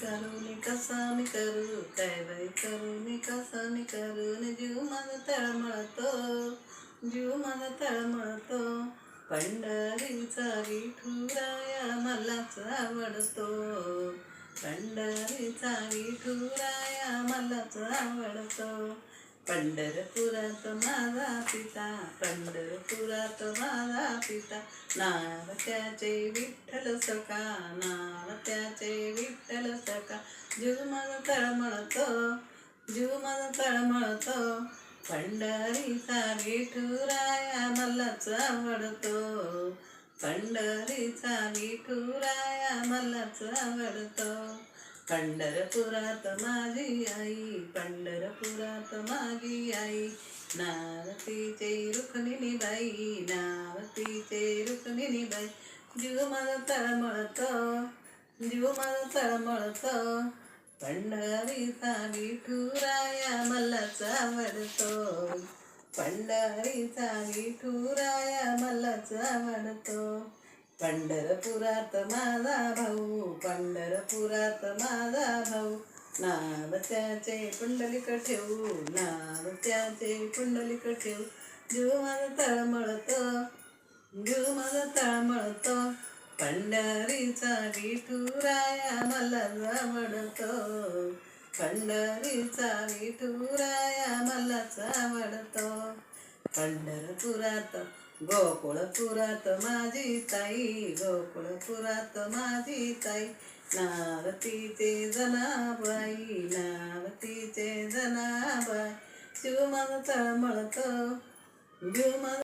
करू कसा मी करू काय बाई करू कसा मी करू जीव माझा तळमळतो जीव माझा तळमळतो पंढरीचा विठुराया मलाच आवडतो पंढरीचा विठुराया मलाच आवडतो पंढरपुरात माझा पिता पंढरपुरात माझा पिता नाव त्याचे विठ्ठल सखा नाव त्याचे विठ्ठल सखा जीव माझा तळमळतो जीव माझा तळमळतो पंढरीचा विठुराया मलाच आवडतो पंढरीचा विठुराया मलाच आवडतो पंढरपुरात माझी आई पंढरपुरात माझी आई नाव तिचे रुक्मिणी बाई नाव तिचे रुक्मिणी बाई जीव माझा तळमळतो जीव माझा तळमळतो पंढरीचा विठुराया मलाच आवडतो पंढरीचा विठुराया मलाच आवडतो पंढरपुरात माझा भाऊ पंढरपुरात माझा भाऊ नाव त्याचे पुंडलिक ठेवू नाव त्याचे पुंडलिक ठेवू जीव माझा तळमळतो जीव माझा तळमळतो पंढरीचा विठुराया मला आवडतो पंढरीचा विठुराया मलाच आवडतो पंढरपुरात गोकुळपुरात माझी ताई गोकुळपुरात माझी ताई नाव तिचे जनाबाई नाव तिचे जनाबाई जीव माझा तळमळतो जीव माझा